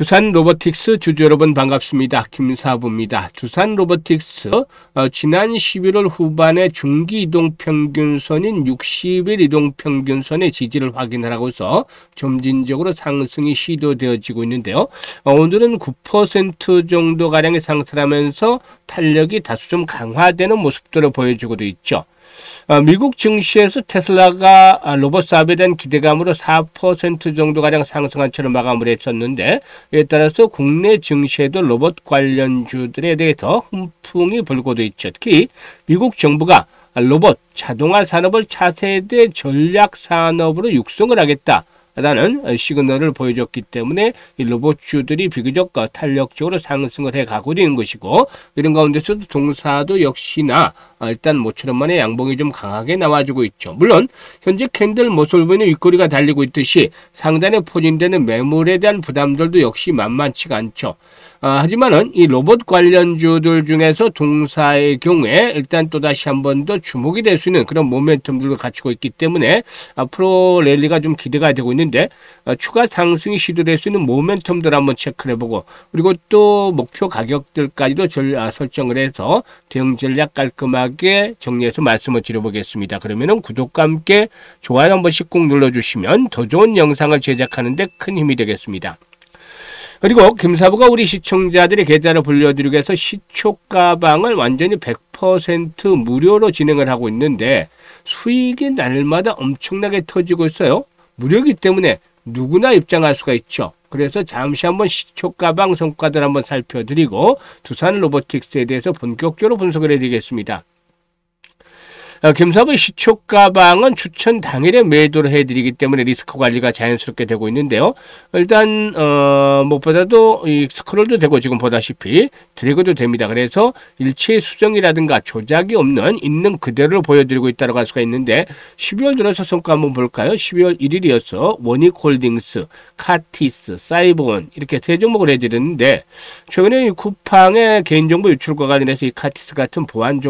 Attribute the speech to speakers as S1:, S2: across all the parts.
S1: 두산 로보틱스 주주 여러분 반갑습니다. 김사부입니다. 두산 로보틱스 지난 11월 후반에 중기 이동평균선인 60일 이동평균선의 지지를 확인하라고서 점진적으로 상승이 시도되어지고 있는데요. 오늘은 9% 정도가량의 상승하면서 탄력이 다소 좀 강화되는 모습들을 보여주고도 있죠. 미국 증시에서 테슬라가 로봇 사업에 대한 기대감으로 4% 정도가량 상승한 채로 마감을 했었는데, 이에 따라서 국내 증시에도 로봇 관련주들에 대해서 훈풍이 불고도 있죠. 특히 미국 정부가 로봇 자동화 산업을 차세대 전략 산업으로 육성을 하겠다 라는 시그널을 보여줬기 때문에 이 로봇주들이 비교적 탄력적으로 상승을 해가고 있는 것이고, 이런 가운데서도 동사도 역시나 일단 모처럼 만에 양봉이 좀 강하게 나와주고 있죠. 물론 현재 캔들 모습을 보이는 윗꼬리가 달리고 있듯이 상단에 포진되는 매물에 대한 부담들도 역시 만만치가 않죠. 하지만은 이 로봇 관련주들 중에서 동사의 경우에 일단 또다시 한 번 더 주목이 될 수 있는 그런 모멘텀들도 갖추고 있기 때문에 앞으로 랠리가 좀 기대가 되고 있는데, 추가 상승이 시도될 수 있는 모멘텀들 한번 체크를 해보고, 그리고 또 목표 가격들까지도 설정을 해서 대응 전략 깔끔하게 정리해서 말씀을 드려보겠습니다. 그러면은 구독과 함께 좋아요 한 번씩 꼭 눌러주시면 더 좋은 영상을 제작하는 데 큰 힘이 되겠습니다. 그리고 김사부가 우리 시청자들의 계좌를 불려드리기 위해서 시초가방을 완전히 100% 무료로 진행을 하고 있는데, 수익이 날마다 엄청나게 터지고 있어요. 무료이기 때문에 누구나 입장할 수가 있죠. 그래서 잠시 한번 시초가방 성과들 한번 살펴드리고 두산 로보틱스에 대해서 본격적으로 분석을 해드리겠습니다. 김사부의 시초가방은 추천 당일에 매도를 해드리기 때문에 리스크 관리가 자연스럽게 되고 있는데요. 일단 무엇보다도 이 스크롤도 되고 지금 보다시피 드래그도 됩니다. 그래서 일체 수정이라든가 조작이 없는 있는 그대로를 보여드리고 있다고 할 수가 있는데, 12월 들어서 성과 한번 볼까요? 12월 1일이어서 원익홀딩스, 카티스, 사이버원 이렇게 세 종목을 해드렸는데, 최근에 이 쿠팡의 개인정보 유출과 관련해서 이 카티스 같은 보안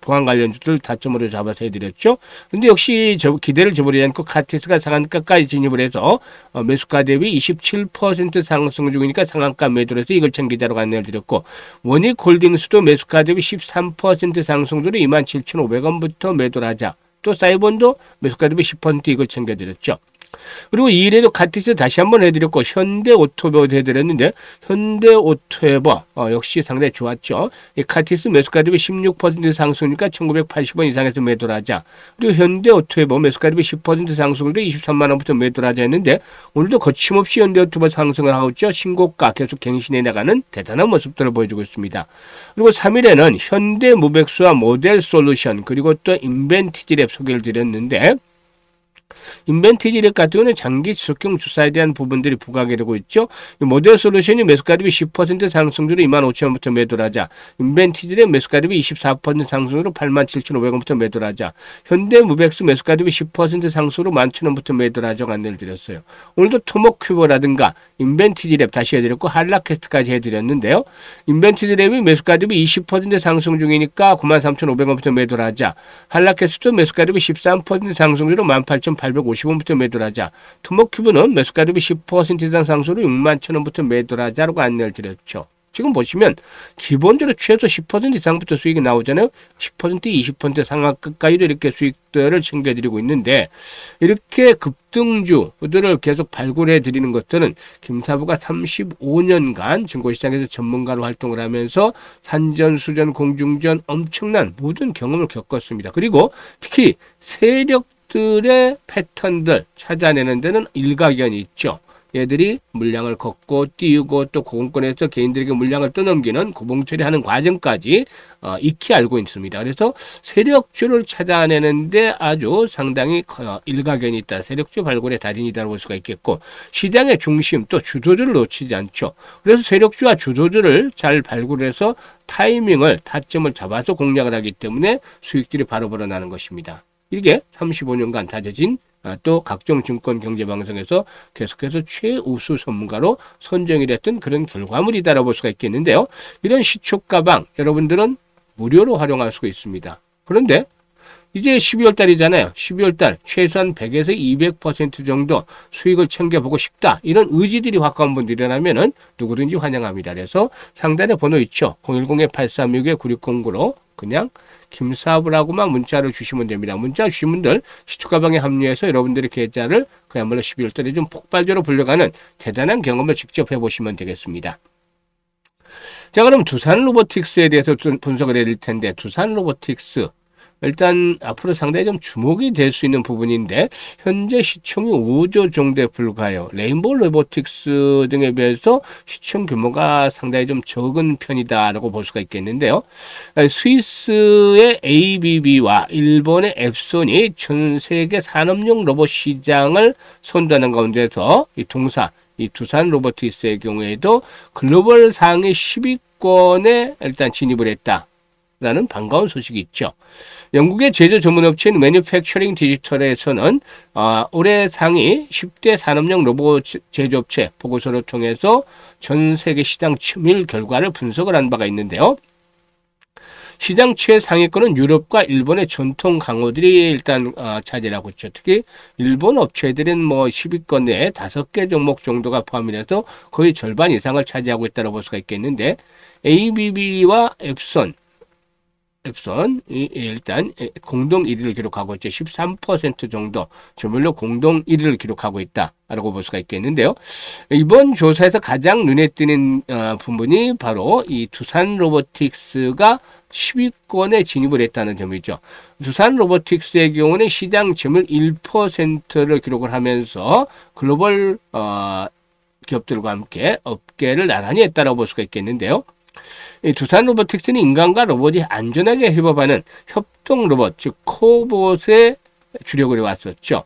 S1: 관련주들 타점으로 잡아서 해드렸죠. 근데 역시 기대를 저버리지 않고 카티스가 상한가까지 진입을 해서 매수가 대비 27% 상승 중이니까 상한가 매도를 해서 이걸 챙기자로 안내를 드렸고, 원익홀딩스도 매수가 대비 13% 상승 중에 27,500원부터 매도를 하자. 또 사이본도 매수가 대비 10% 이걸 챙겨드렸죠. 그리고 2일에도 카티스 다시 한번 해드렸고, 현대오토버도 해드렸는데, 현대오토버 역시 상당히 좋았죠. 이 카티스 매수가 대비 16% 상승이니까 1980원 이상에서 매도를 하자. 그리고 현대오토버 매수가 대비 10% 상승으로 23만원부터 매도를 하자 했는데, 오늘도 거침없이 현대오토버 상승을 하고 있죠. 신고가 계속 갱신해 나가는 대단한 모습들을 보여주고 있습니다. 그리고 3일에는 현대무백수와 모델솔루션, 그리고 또 인벤티지랩 소개를 드렸는데, 인벤티지랩 같은 경우는 장기 지속형 주사에 대한 부분들이 부각이 되고 있죠. 모델 솔루션이 매수가 대비 10% 상승률로 25,000원부터 매도를 하자. 인벤티지랩 매수가 대비 24% 상승으로 87,500원부터 매도를 하자. 현대무백수 매수가 대비 10% 상승으로 11,000원부터 매도를 하자고 안내를 드렸어요. 오늘도 토목큐버라든가 인벤티지랩 다시 해드렸고, 한라캐스트까지 해드렸는데요. 인벤티지랩이 매수가 대비 20% 상승 중이니까 93,500원부터 매도를 하자. 한라캐스트도 매수가 대비 13% 상승률로 18,850원부터 매도를 하자. 토목큐브는 매수가 대비 10% 이상 상승으로 61,000원부터 매도를 하자라고 안내를 드렸죠. 지금 보시면 기본적으로 최소 10% 이상부터 수익이 나오잖아요. 10%, 20% 상한가까지도 이렇게 수익들을 챙겨드리고 있는데, 이렇게 급등주들을 계속 발굴해 드리는 것들은 김사부가 35년간 증권시장에서 전문가로 활동을 하면서 산전수전, 공중전 엄청난 모든 경험을 겪었습니다. 그리고 특히 세력들의 패턴들 찾아내는 데는 일가견이 있죠. 얘들이 물량을 걷고 띄우고 또 고공권에서 개인들에게 물량을 떠넘기는 고봉 처리하는 과정까지 익히 알고 있습니다. 그래서 세력주를 찾아내는데 아주 상당히 일가견이 있다. 세력주 발굴의 달인이라고 볼 수가 있겠고, 시장의 중심 또 주도주를 놓치지 않죠. 그래서 세력주와 주도주를 잘 발굴해서 타이밍을 타점을 잡아서 공략을 하기 때문에 수익들이 바로바로 나는 것입니다. 이게 35년간 다져진 또 각종 증권 경제방송에서 계속해서 최우수 전문가로 선정이 됐던 그런 결과물이다라고 볼 수가 있겠는데요. 이런 시초가방 여러분들은 무료로 활용할 수가 있습니다. 그런데 이제 12월 달이잖아요. 12월 달 최소한 100에서 200% 정도 수익을 챙겨보고 싶다. 이런 의지들이 확고한 분들이라면은 누구든지 환영합니다. 그래서 상단에 번호 있죠. 010-8369-9609로 그냥 김사부라고만 문자를 주시면 됩니다. 문자 주신 분들 시초가방에 합류해서 여러분들의 계좌를 그야말로 12월 달에 좀 폭발적으로 불려가는 대단한 경험을 직접 해보시면 되겠습니다. 자, 그럼 두산 로보틱스에 대해서 좀 분석을 해드릴 텐데, 두산 로보틱스 일단 앞으로 상당히 좀 주목이 될 수 있는 부분인데, 현재 시총이 5조 정도에 불과해요. 레인보우 로보틱스 등에 비해서 시총 규모가 상당히 좀 적은 편이다라고 볼 수가 있겠는데요. 스위스의 ABB와 일본의 앱손이 전 세계 산업용 로봇 시장을 선도하는 가운데서 이 동사, 이 두산 로보틱스의 경우에도 글로벌 상위 10위권에 일단 진입을 했다라는 반가운 소식이 있죠. 영국의 제조 전문업체인 매뉴팩처링 디지털에서는 올해 상위 10대 산업용 로봇 제조업체 보고서를 통해서 전 세계 시장 침일 결과를 분석을 한 바가 있는데요. 시장 최상위권은 유럽과 일본의 전통 강호들이 일단 차지하고 있죠. 특히 일본 업체들은 뭐 10위권 내에 5개 종목 정도가 포함이 돼서 거의 절반 이상을 차지하고 있다고 볼 수가 있겠는데, ABB와 앱손 일단 공동 1위를 기록하고 있죠. 13% 정도 점유율로 공동 1위를 기록하고 있다라고 볼 수가 있겠는데요. 이번 조사에서 가장 눈에 띄는 부분이 바로 이 두산 로보틱스가 10위권에 진입을 했다는 점이죠. 두산 로보틱스의 경우는 시장 점유율 1%를 기록을 하면서 글로벌 기업들과 함께 업계를 나란히 했다고 볼 수가 있겠는데요. 이 두산 로보틱스는 인간과 로봇이 안전하게 협업하는 협동 로봇, 즉 코봇에 주력을 해왔었죠.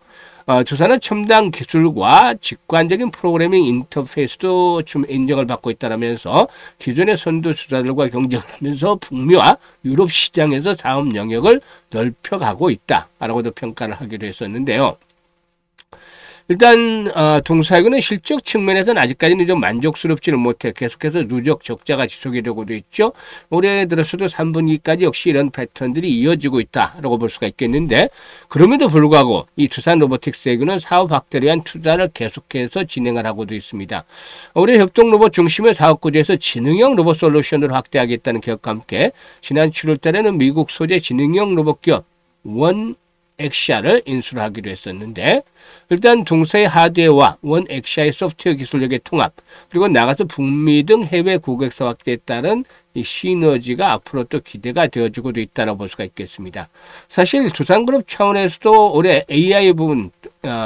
S1: 두산은 첨단 기술과 직관적인 프로그래밍 인터페이스도 좀 인정을 받고 있다면서 기존의 선두 주자들과 경쟁을 하면서 북미와 유럽 시장에서 사업 영역을 넓혀가고 있다라고도 평가를 하기도 했었는데요. 일단 동사이고는 실적 측면에서는 아직까지는 좀 만족스럽지는 못해 계속해서 누적 적자가 지속이 되고도 있죠. 올해 들어서도 3분기까지 역시 이런 패턴들이 이어지고 있다라고 볼 수가 있겠는데, 그럼에도 불구하고 이 두산 로보틱스에게는 사업 확대를 위한 투자를 계속해서 진행을 하고도 있습니다. 올해 협동 로봇 중심의 사업 구조에서 지능형 로봇 솔루션을 확대하겠다는 계획과 함께 지난 7월 달에는 미국 소재 지능형 로봇 기업 원엑시아를 인수를 하기로 했었는데, 일단 동사의 하드웨어와 원엑시아의 소프트웨어 기술력의 통합, 그리고 나가서 북미 등 해외 고객사 확대에 따른 이 시너지가 앞으로 또 기대가 되어지고도 있다고 볼 수가 있겠습니다. 사실 두산그룹 차원에서도 올해 AI 부분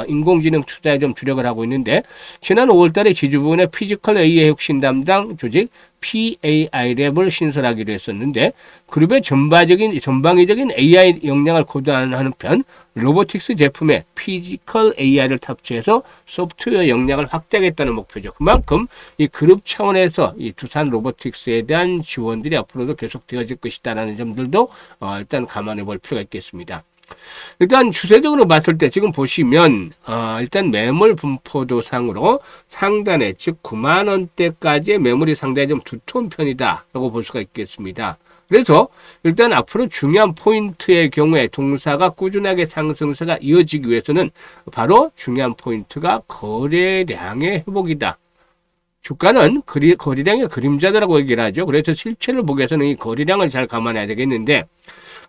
S1: 인공지능 투자에 좀 주력을 하고 있는데, 지난 5월달에 지주 부분의 피지컬 AI 혁신 담당 조직 PAI랩을 신설하기로 했었는데, 그룹의 전방위적인 AI 역량을 고도화하는 한편 로보틱스 제품에 피지컬 AI를 탑재해서 소프트웨어 역량을 확대하겠다는 목표죠. 그만큼 이 그룹 차원에서 이 두산 로보틱스에 대한 지원들이 앞으로도 계속 되어질 것이다라는 점들도 일단 감안해 볼 필요가 있겠습니다. 일단 추세적으로 봤을 때 지금 보시면 일단 매물 분포도상으로 상단에 즉 9만 원대까지의 매물이 상당히 좀 두터운 편이다라고 볼 수가 있겠습니다. 그래서 일단 앞으로 중요한 포인트의 경우에 동사가 꾸준하게 상승세가 이어지기 위해서는 바로 중요한 포인트가 거래량의 회복이다. 주가는 거래량의 그림자다라고 얘기를 하죠. 그래서 실체를 보기 위해서는 이 거래량을 잘 감안해야 되겠는데,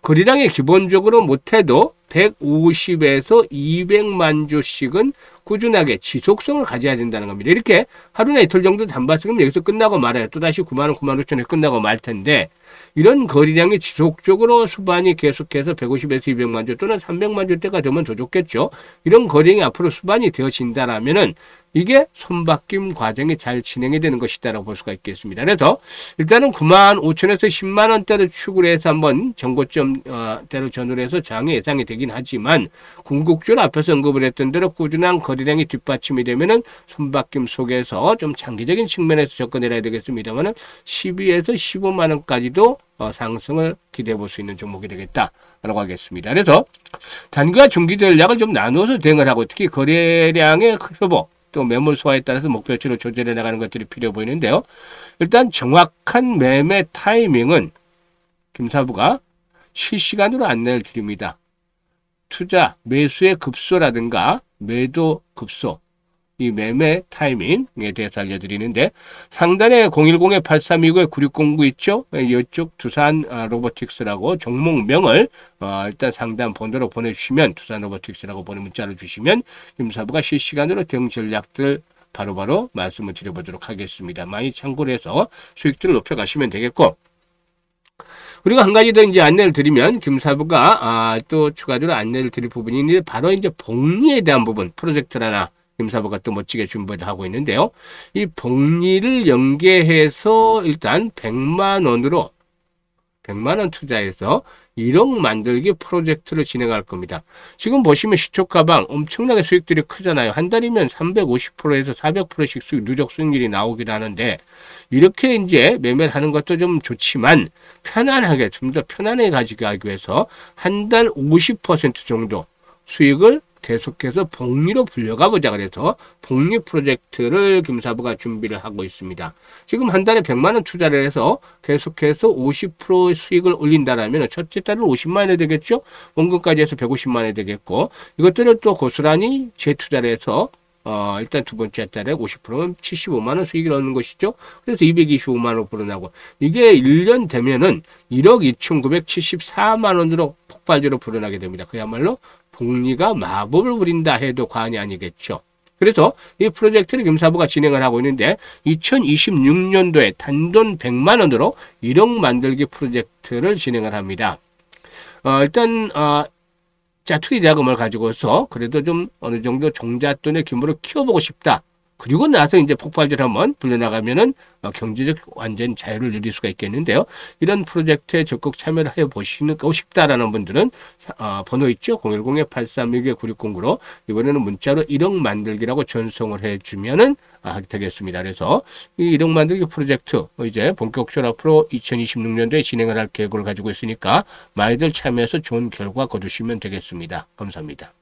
S1: 거래량이 기본적으로 못해도 150에서 200만 주씩은 꾸준하게 지속성을 가져야 된다는 겁니다. 이렇게 하루나 이틀 정도 단발성이면 여기서 끝나고 말아요. 또다시 9만 원, 9만 5천에 끝나고 말 텐데, 이런 거래량이 지속적으로 수반이 계속해서 150에서 200만 주 또는 300만 주대가 되면 더 좋겠죠. 이런 거래량이 앞으로 수반이 되어진다라면은 이게 손바뀜 과정이 잘 진행이 되는 것이다라고 볼 수가 있겠습니다. 그래서 일단은 9만 5천에서 10만 원대를 축으로 해서 한번 전고점대로 전후로 해서 장이 예상이 되긴 하지만, 궁극적으로 앞에서 언급을 했던 대로 꾸준한 거래량이 뒷받침이 되면은 손바뀜 속에서 좀 장기적인 측면에서 접근해야 되겠습니다만은 12에서 15만 원까지도 상승을 기대해 볼 수 있는 종목이 되겠다라고 하겠습니다. 그래서 단기와 중기 전략을 좀 나누어서 대응을 하고, 특히 거래량의 회복, 또 매물 소화에 따라서 목표치로 조절해 나가는 것들이 필요해 보이는데요. 일단 정확한 매매 타이밍은 김사부가 실시간으로 안내를 드립니다. 투자, 매수의 급소라든가 매도 급소, 이 매매 타이밍에 대해서 알려드리는데, 상단에 010-8329-9609 있죠? 이쪽 두산 로보틱스라고 종목명을 일단 상단 번호로 보내주시면, 두산 로보틱스라고 보내 문자로 주시면 김사부가 실시간으로 대응 전략들 바로바로 말씀을 드려보도록 하겠습니다. 많이 참고를 해서 수익들을 높여가시면 되겠고, 그리고 한 가지 더 이제 안내를 드리면, 김사부가 또 추가적으로 안내를 드릴 부분이 있는데, 바로 이제 복리에 대한 부분, 프로젝트 하나 김사부가 또 멋지게 준비를 하고 있는데요. 이 복리를 연계해서 일단 100만 원으로 100만 원 투자해서 1억 만들기 프로젝트를 진행할 겁니다. 지금 보시면 시초가방 엄청나게 수익들이 크잖아요. 한 달이면 350%에서 400%씩 수익, 누적 수익률이 나오기도 하는데, 이렇게 이제 매매를 하는 것도 좀 좋지만 편안하게, 좀 더 편안하게 가져가기 위해서 한 달 50% 정도 수익을 계속해서 복리로 불려가 보자 그래서 복리 프로젝트를 김사부가 준비를 하고 있습니다. 지금 한 달에 100만 원 투자를 해서 계속해서 50% 수익을 올린다라면 첫째 달은 50만 원이 되겠죠. 원금까지 해서 150만 원이 되겠고, 이것들을 또 고스란히 재투자를 해서 일단 두 번째 달에 50%면 75만 원 수익을 얻는 것이죠. 그래서 225만 원으로 불어나고, 이게 1년 되면은 1억 2,974만 원으로 폭발적으로 불어나게 됩니다. 그야말로 복리가 마법을 부린다 해도 과언이 아니겠죠. 그래서 이 프로젝트를 김사부가 진행을 하고 있는데, 2026년도에 단돈 100만 원으로 1억 만들기 프로젝트를 진행을 합니다. 일단 짜투리 자금을 가지고서 그래도 좀 어느 정도 종잣돈의 규모를 키워보고 싶다. 그리고 나서 이제 폭발적으로 한번 불려나가면은 경제적 완전 자유를 누릴 수가 있겠는데요. 이런 프로젝트에 적극 참여를 해보시고 싶다라는 분들은 번호 있죠? 010-8361-9609로 이번에는 문자로 1억 만들기라고 전송을 해주면은 되겠습니다. 그래서 이 1억 만들기 프로젝트 이제 본격적으로 앞으로 2026년도에 진행을 할 계획을 가지고 있으니까 많이들 참여해서 좋은 결과 거두시면 되겠습니다. 감사합니다.